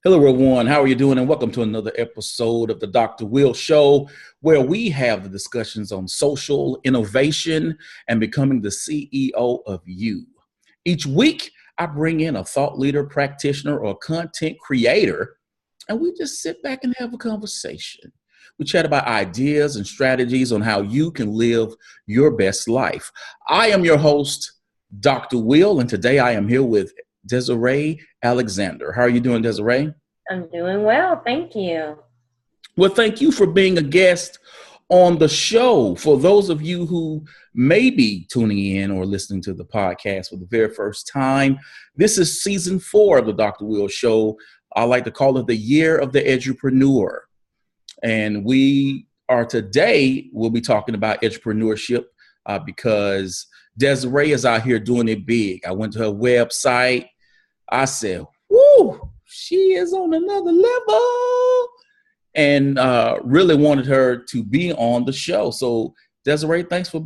Hello, everyone. How are you doing? And welcome to another episode of the Dr. Will Show, where we have the discussions on social innovation and becoming the CEO of you. Each week, I bring in a thought leader, practitioner, or content creator, and we just sit back and have a conversation. We chat about ideas and strategies on how you can live your best life. I am your host, Dr. Will, and today I am here with Desiree Alexander. How are you doing, Desiree? I'm doing well, thank you. Well, thank you for being a guest on the show. For those of you who may be tuning in or listening to the podcast for the very first time, this is season 4 of the Dr. Will Show. I like to call it the year of the edupreneur. And we'll be talking about entrepreneurship because Desiree is out here doing it big. I went to her website. I said, whoo, she is on another level, and really wanted her to be on the show. So Desiree, thanks for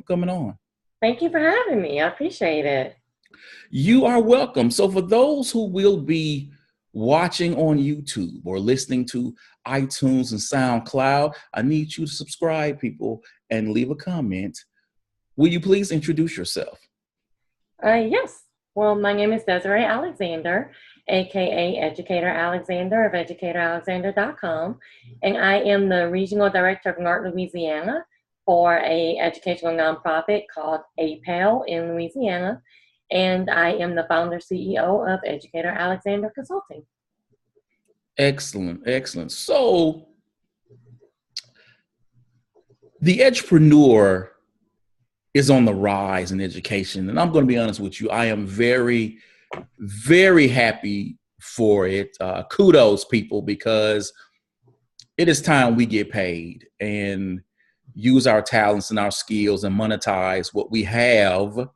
coming on. Thank you for having me. I appreciate it. You are welcome. So for those who will be watching on YouTube or listening to iTunes and SoundCloud, I need you to subscribe, people, and leave a comment. Will you please introduce yourself? Yes. Well, my name is Desiree Alexander, aka Educator Alexander of educatoralexander.com, and I am the Regional Director of North Louisiana for an educational nonprofit called APEL in Louisiana, and I am the founder CEO of Educator Alexander Consulting. Excellent, excellent. So the edupreneur is on the rise in education. And I'm going to be honest with you, I am very, very happy for it. Kudos, people, because it is time we get paid and use our talents and our skills and monetize what we have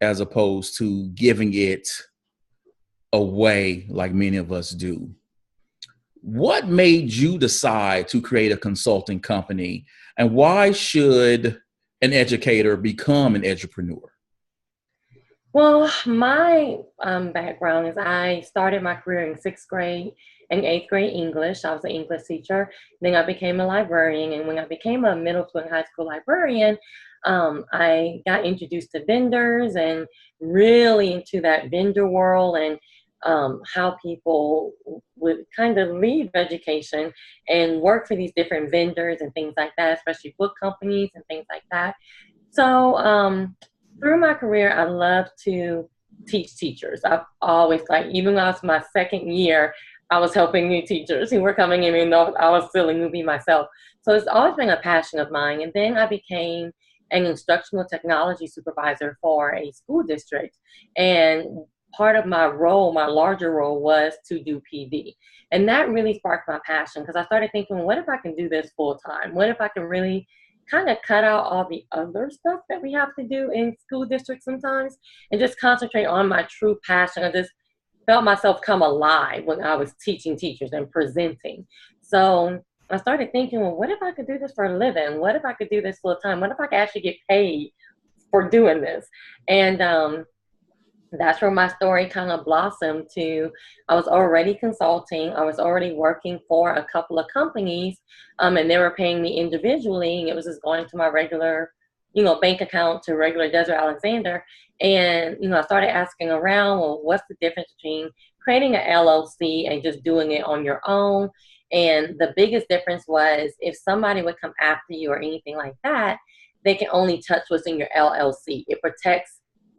as opposed to giving it away like many of us do. What made you decide to create a consulting company, and why should an educator become an edupreneur? Well, my background is I started my career in 6th grade and 8th grade English. I was an English teacher. Then I became a librarian. And when I became a middle school and high school librarian, I got introduced to vendors and really into that vendor world and how people would kind of leave education and work for these different vendors and things like that, especially book companies and things like that. So through my career, I love to teach teachers. I've always, even when I was my second year, I was helping new teachers who were coming in, even though I was still a newbie myself. So it's always been a passion of mine. And then I became an instructional technology supervisor for a school district. And part of my role, my larger role, was to do PD. And that really sparked my passion because I started thinking, what if I can do this full time? What if I can really kind of cut out all the other stuff that we have to do in school districts sometimes and just concentrate on my true passion? I just felt myself come alive when I was teaching teachers and presenting. So I started thinking, well, what if I could do this for a living? What if I could do this full time? What if I could actually get paid for doing this? And that's where my story kind of blossomed to. I was already consulting. I was already working for a couple of companies, and they were paying me individually. And it was just going to my regular, bank account to regular Desiree Alexander. And, I started asking around, well, what's the difference between creating an LLC and just doing it on your own? And the biggest difference was if somebody would come after you or anything like that, they can only touch what's in your LLC.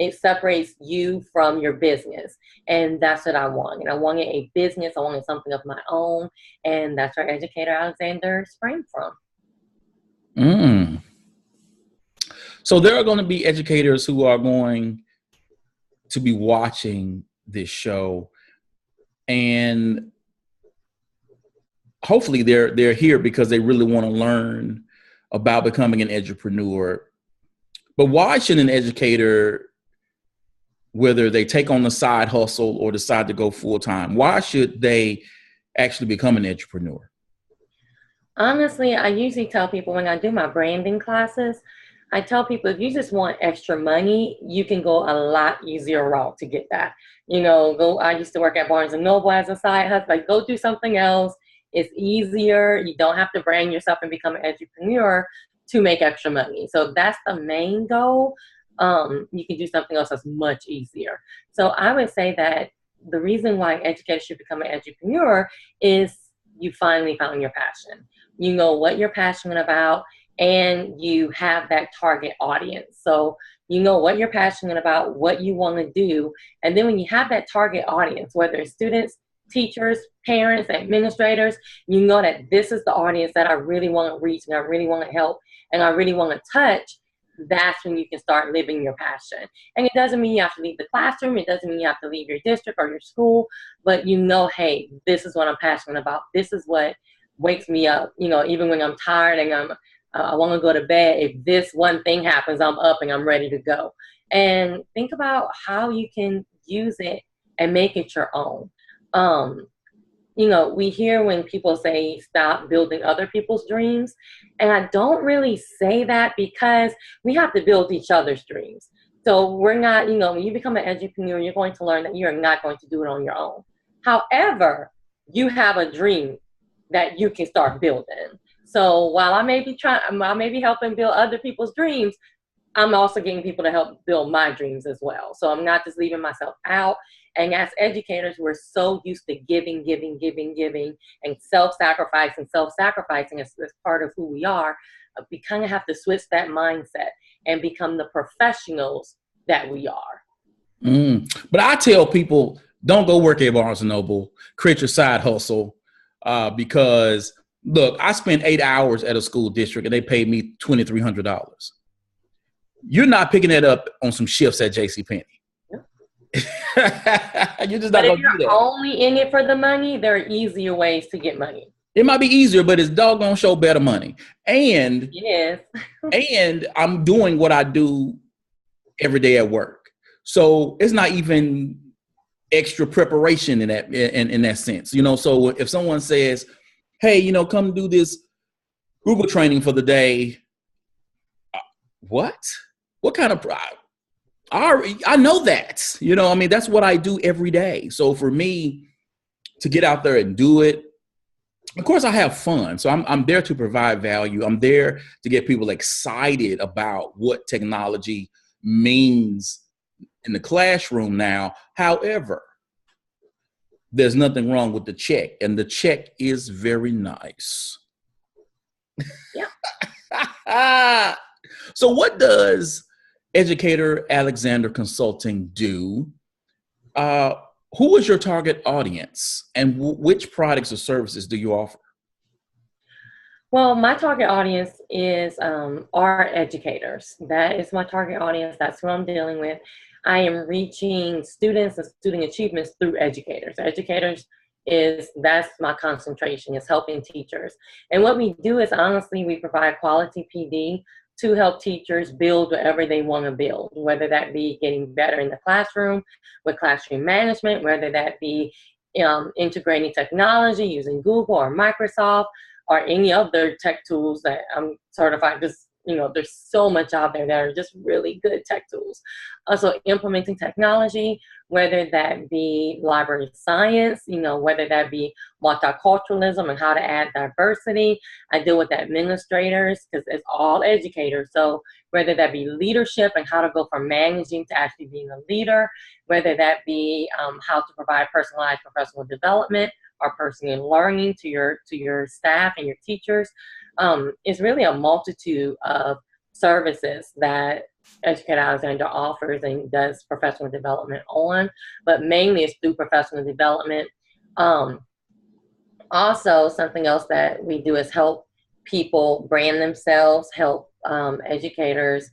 It separates you from your business. And that's what I want. And I wanted a business. I wanted something of my own. And that's where Educator Alexander sprang from. So there are going to be educators who are going to be watching this show. And hopefully they're here because they really want to learn about becoming an edupreneur. But why should an educator, whether they take on the side hustle or decide to go full time, why should they actually become an edupreneur? Honestly, I usually tell people when I do my branding classes, I tell people if you just want extra money, you can go a lot easier route to get that. I used to work at Barnes and Noble as a side hustle. Like, go do something else. It's easier. You don't have to brand yourself and become an entrepreneur to make extra money. So if that's the main goal, you can do something else that's much easier. So I would say that the reason why educators should become an entrepreneur is you finally found your passion. You know what you're passionate about, and you have that target audience. So you know what you're passionate about, what you want to do. And then when you have that target audience, whether it's students, teachers, parents, administrators, you know that this is the audience that I really want to reach and I really want to help and I really want to touch. That's when you can start living your passion. And it doesn't mean you have to leave the classroom. It doesn't mean you have to leave your district or your school, but hey, this is what I'm passionate about. This is what wakes me up. Even when I'm tired and I want to go to bed, if this one thing happens, I'm up and I'm ready to go. And think about how you can use it and make it your own. We hear when people say stop building other people's dreams. And I don't really say that because we have to build each other's dreams. So we're not, when you become an entrepreneur, you're going to learn that you're not going to do it on your own. However, you have a dream that you can start building. So while I may be helping build other people's dreams, I'm also getting people to help build my dreams as well. So I'm not just leaving myself out. And as educators, we're so used to giving, and self-sacrificing as part of who we are. We kind of have to switch that mindset and become the professionals that we are. But I tell people, don't go work at Barnes & Noble, create your side hustle, because, look, I spent 8 hours at a school district and they paid me $2,300. You're not picking that up on some shifts at JCPenney. You're just not going to do that. But if you're only in it for the money, there are easier ways to get money. It might be easier, but it's doggone show better money. And yes. And I'm doing what I do every day at work. So it's not even extra preparation in that sense. So if someone says, hey, come do this Google training for the day, what kind of I know that, that's what I do every day. So for me to get out there and do it, of course I have fun. So I'm there to provide value. I'm there to get people excited about what technology means in the classroom now. However, there's nothing wrong with the check, and the check is very nice. Yeah. So what does Educator Alexander Consulting do? Who is your target audience, and which products or services do you offer? Well, my target audience is are educators. That is my target audience. That's who I'm dealing with. I am reaching students and student achievements through educators. That's my concentration, is helping teachers. And what we do is, honestly, we provide quality PD to help teachers build whatever they want to build, whether that be getting better in the classroom with classroom management, whether that be integrating technology using Google or Microsoft or any other tech tools that I'm certified. There's so much out there that are just really good tech tools. Also implementing technology, whether that be library science, whether that be multiculturalism and how to add diversity. I deal with administrators because it's all educators. So whether that be leadership and how to go from managing to actually being a leader, whether that be how to provide personalized professional development or personal learning to your staff and your teachers. It's really a multitude of services that Educator Alexander offers and does professional development on, but mainly it's through professional development. Also, something else that we do is help people brand themselves, help educators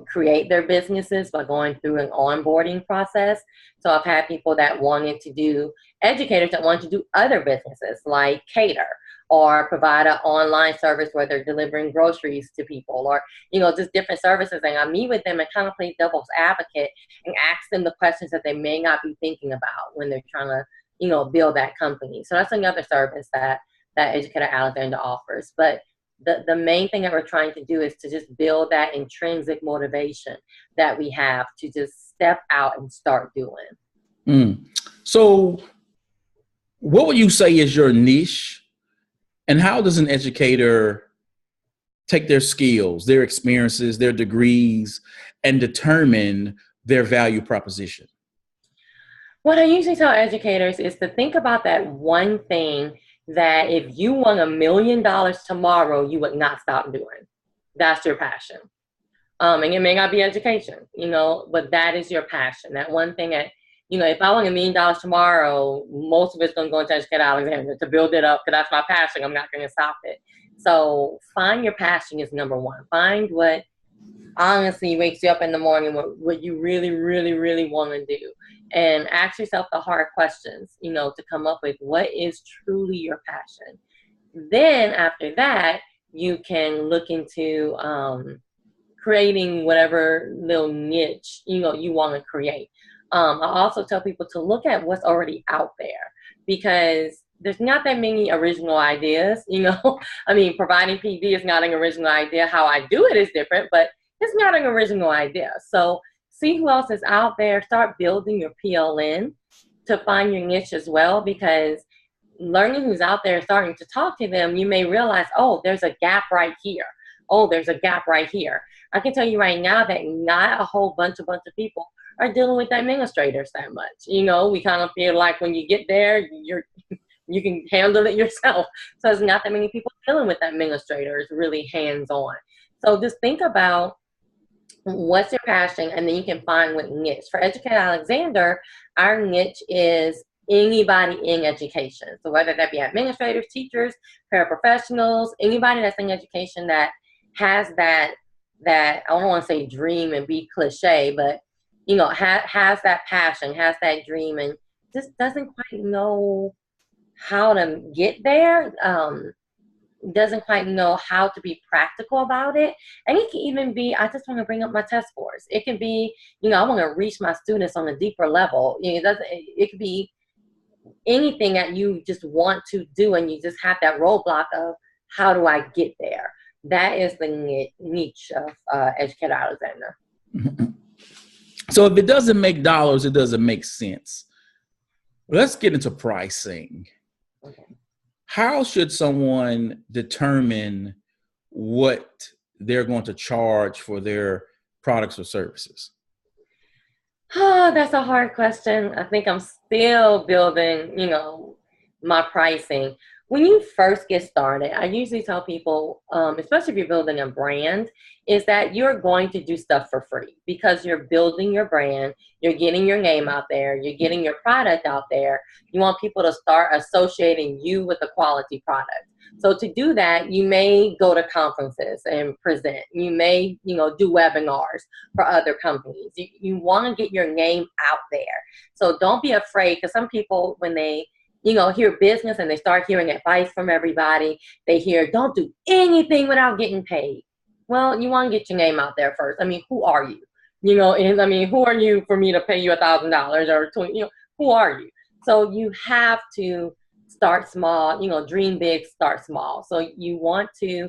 create their businesses by going through an onboarding process. So I've had people that educators that wanted to do other businesses like cater or provide an online service where they're delivering groceries to people, or, just different services. And I meet with them and kind of play devil's advocate and ask them the questions that they may not be thinking about when they're trying to, build that company. So that's another service that Educator Alexander offers. But the main thing that we're trying to do is to just build that intrinsic motivation that we have to just step out and start doing. So what would you say is your niche, and how does an educator take their skills, their experiences, their degrees, and determine their value proposition? What I usually tell educators is to think about that one thing that if you won $1 million tomorrow, you would not stop doing. That's your passion. And it may not be education, but that is your passion. That one thing that, if I won $1 million tomorrow, most of it's going to go into Educator Alexander to build it up, because that's my passion. I'm not going to stop it. So find your passion is number one. Find what honestly wakes you up in the morning, what you really, really, really want to do. And ask yourself the hard questions, to come up with what is truly your passion. Then after that, you can look into creating whatever little niche, you want to create. I also tell people to look at what's already out there, because there's not that many original ideas, I mean, providing PD is not an original idea. How I do it is different, but it's not an original idea. So see who else is out there. Start building your PLN to find your niche as well, because learning who's out there, starting to talk to them, you may realize, oh, there's a gap right here. Oh, there's a gap right here. I can tell you right now that not a whole bunch of people are dealing with administrators that much. We kind of feel like when you get there, you can handle it yourself. So there's not that many people dealing with administrators really hands-on. So just think about what's your passion, and then you can find what niche. For Educator Alexander, our niche is anybody in education. So whether that be administrators, teachers, paraprofessionals, anybody that's in education that has that I don't want to say dream and be cliche, but has that passion, has that dream, and just doesn't quite know how to get there. Doesn't quite know how to be practical about it. And it can even be, I just want to bring up my test scores. It can be, I want to reach my students on a deeper level. It could be anything that you just want to do, and you just have that roadblock of how do I get there. That is the niche of Educator Alexander. So if it doesn't make dollars, it doesn't make sense. Let's get into pricing. Okay. How should someone determine what they're going to charge for their products or services? Oh, that's a hard question. I think I'm still building, my pricing. When you first get started, I usually tell people, especially if you're building a brand, is that you're going to do stuff for free because you're building your brand, you're getting your name out there, you're getting your product out there. You want people to start associating you with a quality product. So to do that, you may go to conferences and present. You may, do webinars for other companies. You want to get your name out there. So don't be afraid, because some people, when they hear business and they start hearing advice from everybody, they hear, don't do anything without getting paid. Well, you want to get your name out there first. I mean, who are you? And I mean, who are you for me to pay you $1,000 or $20? Who are you? So you have to start small, dream big, start small. So you want to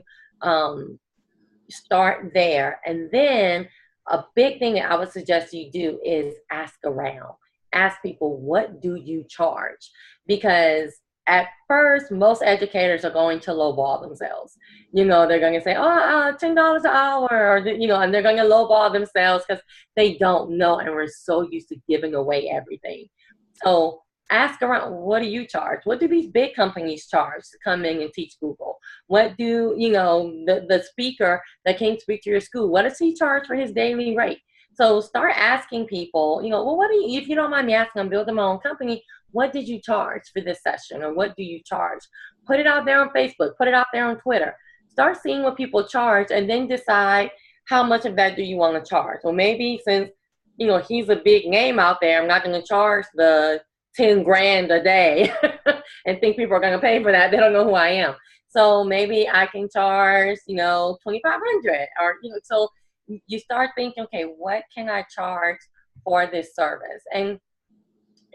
start there. And then a big thing that I would suggest you do is ask around. Ask people, what do you charge? Because at first, most educators are going to lowball themselves. They're going to say, $10 an hour, or, and they're going to lowball themselves because they don't know, and we're so used to giving away everything. So ask around, what do you charge? What do these big companies charge to come in and teach Google? What do, the speaker that came to speak to your school, what does he charge for his daily rate? So start asking people, well, what do you, if you don't mind me asking, I'm building my own company, what did you charge for this session? Or what do you charge? Put it out there on Facebook, put it out there on Twitter. Start seeing what people charge, and then decide how much of that do you want to charge. Well, maybe since, he's a big name out there, I'm not going to charge the 10 grand a day and think people are going to pay for that. They don't know who I am. So maybe I can charge, 2,500, or, so you start thinking, okay, what can I charge for this service? And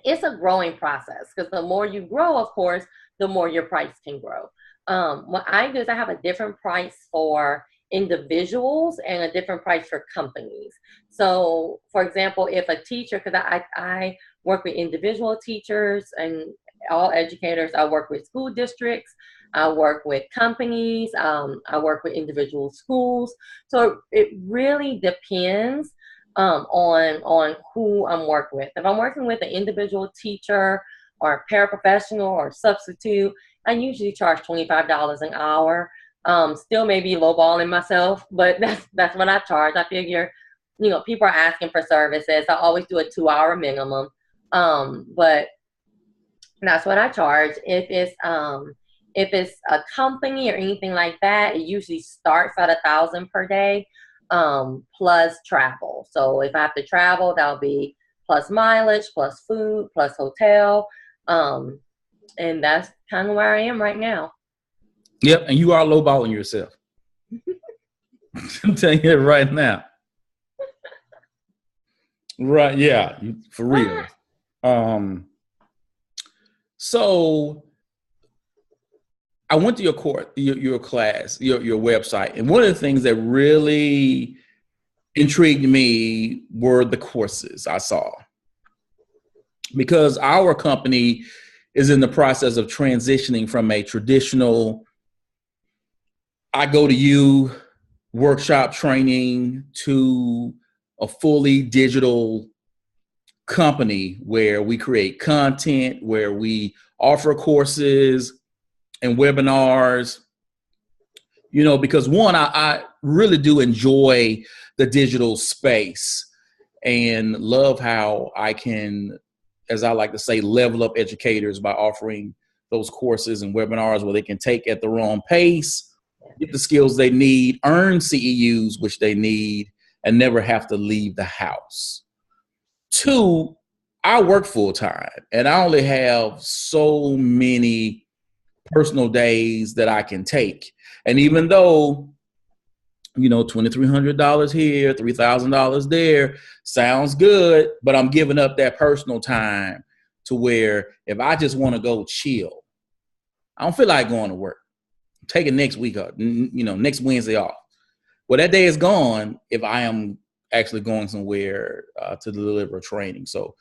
it's a growing process, because the more you grow, of course, the more your price can grow. What I do is I have a different price for individuals and a different price for companies. So, for example, if a teacher, because I work with individual teachers and all educators, I work with school districts, I work with companies, I work with individual schools. So it really depends on who I'm working with. If I'm working with an individual teacher or a paraprofessional or substitute, I usually charge $25 an hour. Still maybe lowballing myself, but that's what I charge. I figure, people are asking for services. I always do a 2 hour minimum. But that's what I charge. If it's a company or anything like that, it usually starts at 1,000 per day, plus travel. So if I have to travel, that'll be plus mileage, plus food, plus hotel. And that's kind of where I am right now. Yep, and you are lowballing yourself. I'm telling you right now. Right, yeah, for real. So I went to your course, your class, your website, and one of the things that really intrigued me were the courses I saw, because our company is in the process of transitioning from a traditional I go to you workshop training to a fully digital company where we create content, where we offer courses and webinars, because one, I really do enjoy the digital space and love how I can, as I like to say, level up educators by offering those courses and webinars where they can take at their own pace, get the skills they need, earn CEUs, which they need, and never have to leave the house. Two, I work full time and I only have so many personal days that I can take. And even though, $2,300 here, $3,000 there sounds good, but I'm giving up that personal time to where if I just want to go chill, I don't feel like going to work. I'm taking next week up, next Wednesday off. Well, that day is gone if I am actually going somewhere to deliver training. So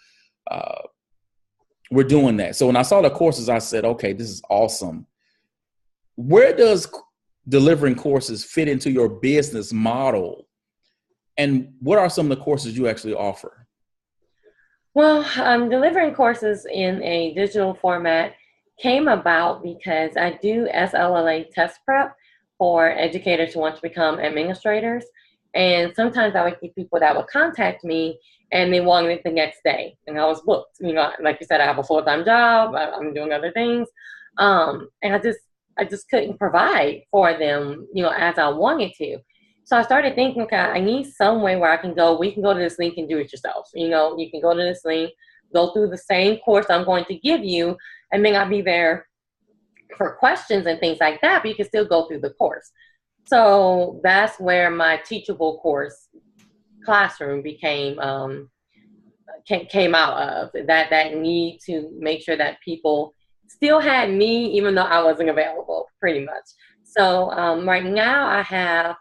we're doing that. So when I saw the courses, I said, okay, this is awesome. Where does delivering courses fit into your business model? And what are some of the courses you actually offer? Well, delivering courses in a digital format came about because I do SLLA test prep for educators who want to become administrators. And sometimes I would get people that would contact me and they wanted it the next day. And I was booked. Like you said, I have a full-time job. I'm doing other things. And I just couldn't provide for them, as I wanted to. So I started thinking, okay, I need some way where I can go. We can go to this link and do it yourself. You can go to this link, go through the same course I'm going to give you, and may not be there for questions and things like that, but you can still go through the course. So that's where my teachable course classroom came out of that need to make sure that people still had me, even though I wasn't available, pretty much. So right now I have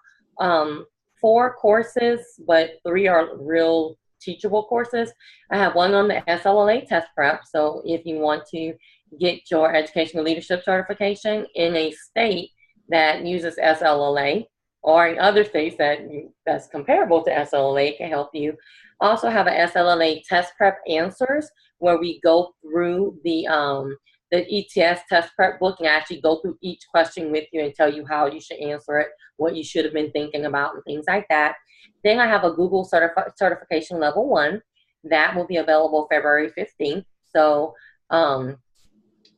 4 courses, but 3 are real teachable courses. I have one on the SLLA test prep. So if you want to get your educational leadership certification in a state that uses SLLA, or in other states that's comparable to SLLA, can help you. Also have a SLLA test prep answers, where we go through the ETS test prep book and actually go through each question with you and tell you how you should answer it, what you should have been thinking about, and things like that. Then I have a Google certification level 1 that will be available February 15th. So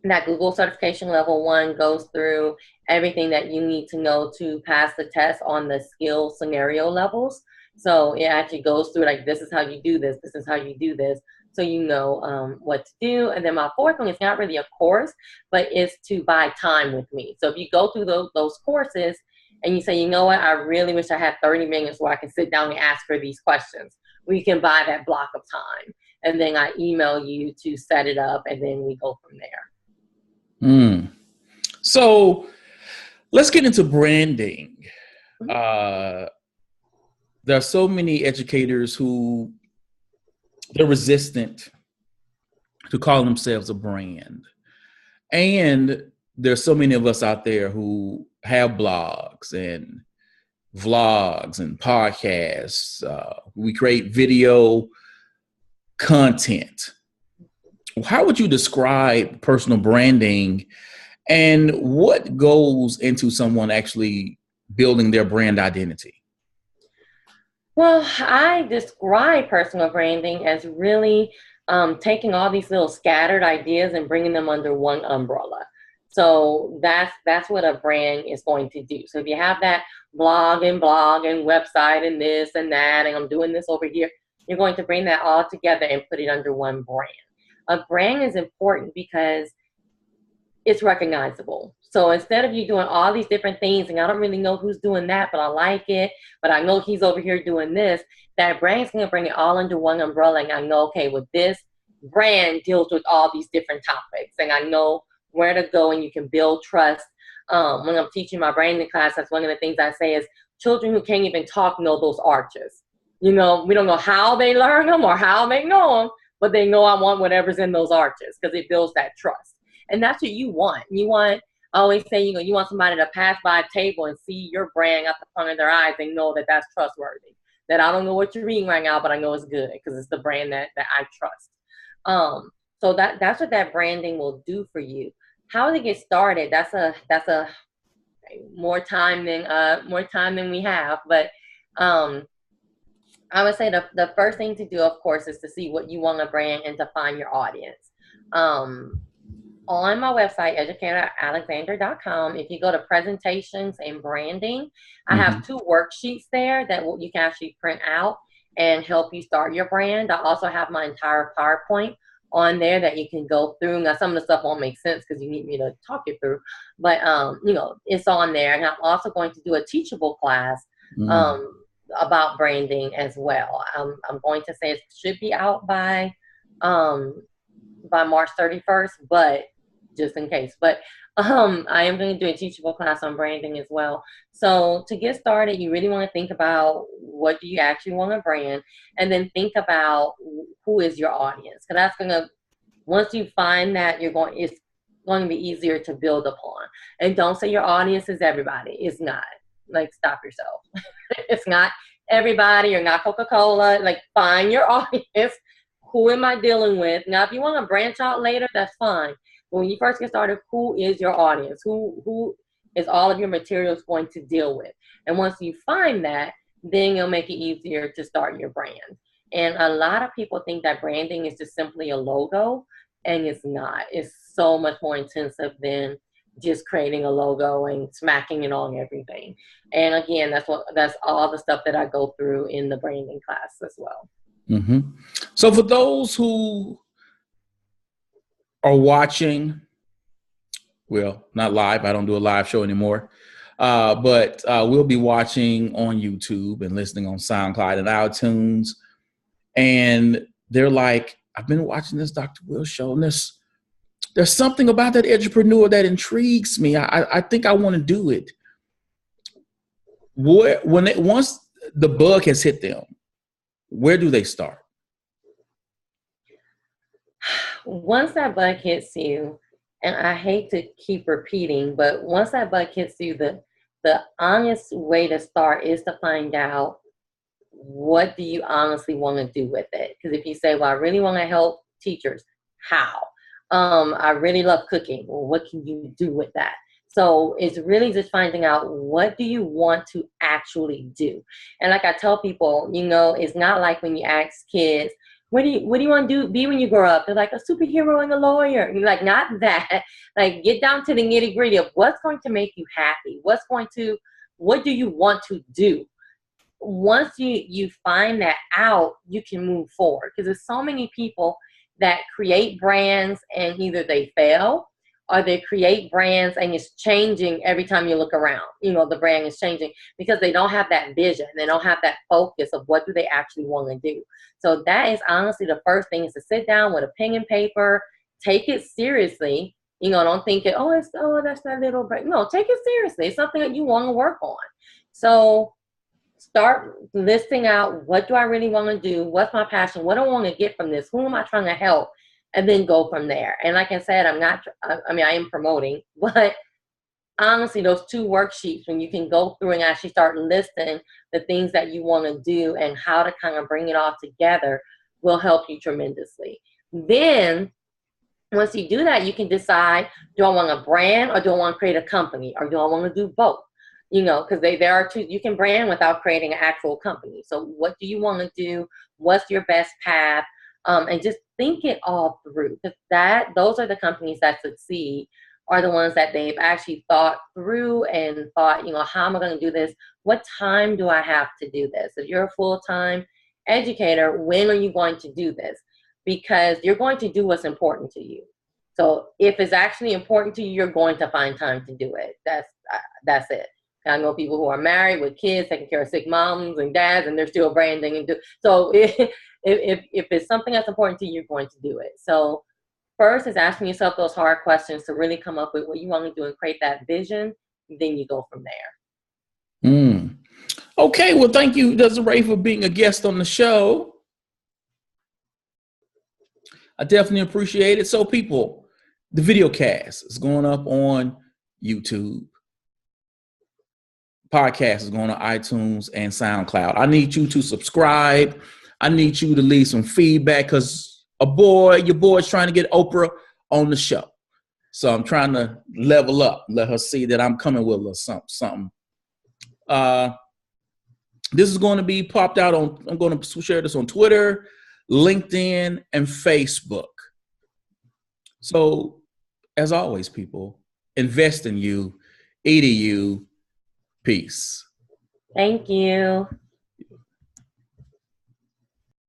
that Google certification level 1 goes through everything that you need to know to pass the test on the skill scenario levels. So it actually goes through, like, this is how you do this, this is how you do this, so you know what to do. And then my 4th one is not really a course, but it's to buy time with me. So if you go through those courses and you say, you know what, I really wish I had 30 minutes where I can sit down and ask her these questions, we can buy that block of time. And then I email you to set it up, and then we go from there. So Let's get into branding. Mhm. Uh, there are so many educators who they're resistant to call themselves a brand. And there's so many of us out there who have blogs and vlogs and podcasts. We create video content. How would you describe personal branding and what goes into someone actually building their brand identity? Well, I describe personal branding as really taking all these little scattered ideas and bringing them under one umbrella. So that's what a brand is going to do. So if you have that blog and website and this and that, and I'm doing this over here, you're going to bring that all together and put it under one brand. A brand is important because it's recognizable. So instead of you doing all these different things, and I don't really know who's doing that, but I like it, but I know he's over here doing this, that brand's gonna bring it all under one umbrella. And I know, okay, well, this brand deals with all these different topics, and I know where to go, and you can build trust. When I'm teaching my branding class, that's one of the things I say is children who can't even talk know those arches. You know, we don't know how they learn them or how they know them, but they know I want whatever's in those arches because it builds that trust. And that's what you want. You want, I always say, you want somebody to pass by a table and see your brand at the front of their eyes and know that that's trustworthy. That I don't know what you're reading right now, but I know it's good because it's the brand that I trust. So that's what that branding will do for you. How to get started? That's a more time than we have. But I would say the first thing to do, of course, is to see what you want to brand and to find your audience. Um, on my website, educatoralexander.com, if you go to presentations and branding, I have Mm-hmm. 2 worksheets there that you can actually print out and help you start your brand. I also have my entire PowerPoint on there that you can go through. Now, some of the stuff won't make sense because you need me to talk you through, but it's on there. And I'm also going to do a teachable class Mm. um, about branding as well. I'm going to say it should be out by March 31st, but just in case. But I am going to do a teachable class on branding as well. So to get started, you really want to think about what do you actually want to brand, and then think about who is your audience. Because that's going to, once you find that, it's going to be easier to build upon. And don't say your audience is everybody. It's not. Like, stop yourself. It's not everybody. You're not Coca-Cola. Like, find your audience. Who am I dealing with? Now, if you want to branch out later, that's fine. But when you first get started, who is your audience? Who is all of your materials going to deal with? And once you find that, then it'll make it easier to start your brand. And a lot of people think that branding is just simply a logo, and it's not. It's so much more intensive than just creating a logo and smacking it on everything. And again, that's all the stuff that I go through in the branding class as well. Mm-hmm. So for those who are watching, well, not live, I don't do a live show anymore, but we'll be watching on YouTube and listening on SoundCloud and iTunes. And they're like, I've been watching this Dr. Will show, and there's something about that entrepreneur that intrigues me. I think I want to do it. Once the bug has hit them, where do they start? Once that bug hits you, and I hate to keep repeating, but once that bug hits you, the honest way to start is to find out what do you honestly want to do with it. Because if you say, well, I really want to help teachers, how? I really love cooking. Well, what can you do with that? So it's really just finding out what do you want to actually do. And like I tell people, it's not like when you ask kids, what do you want to do be when you grow up? They're like a superhero and a lawyer. And you're like, not that. Like, get down to the nitty gritty of what's going to make you happy. What do you want to do? Once you find that out, you can move forward, because there's so many people that create brands and either they fail or they create brands and it's changing every time you look around. The brand is changing because they don't have that vision. They don't have that focus of what do they actually want to do. So that is honestly the first thing, is to sit down with a pen and paper, take it seriously. Don't think it, that's that little break. No, take it seriously. It's something that you want to work on. So start listing out, what do I really want to do? What's my passion? What do I want to get from this? Who am I trying to help? And then go from there. And like I said, I am promoting, but honestly, those 2 worksheets, when you can go through and actually start listing the things that you want to do and how to kind of bring it all together, will help you tremendously. Then once you do that, you can decide, do I want a brand, or do I want to create a company, or do I want to do both? Because there are 2, you can brand without creating an actual company. So what do you want to do? What's your best path? And just think it all through, because those are the companies that succeed, are the ones that they've actually thought through and thought, how am I going to do this? What time do I have to do this? If you're a full-time educator, when are you going to do this? Because you're going to do what's important to you. So if it's actually important to you, you're going to find time to do it. That's it. I know people who are married with kids, taking care of sick moms and dads, and they're still branding so if it's something that's important to you, you're going to do it. So first is asking yourself those hard questions to really come up with what you want to do and create that vision. Then you go from there. Okay, well, thank you, Desiree, for being a guest on the show. I definitely appreciate it. So people, the video cast is going up on YouTube. Podcast is going on iTunes and SoundCloud. I need you to subscribe. I need you to leave some feedback, because your boy's trying to get Oprah on the show. So I'm trying to level up, let her see that I'm coming with a little something. This is going to be popped out I'm going to share this on Twitter, LinkedIn, and Facebook. So as always, people, invest in you, EDU. Peace. Thank you.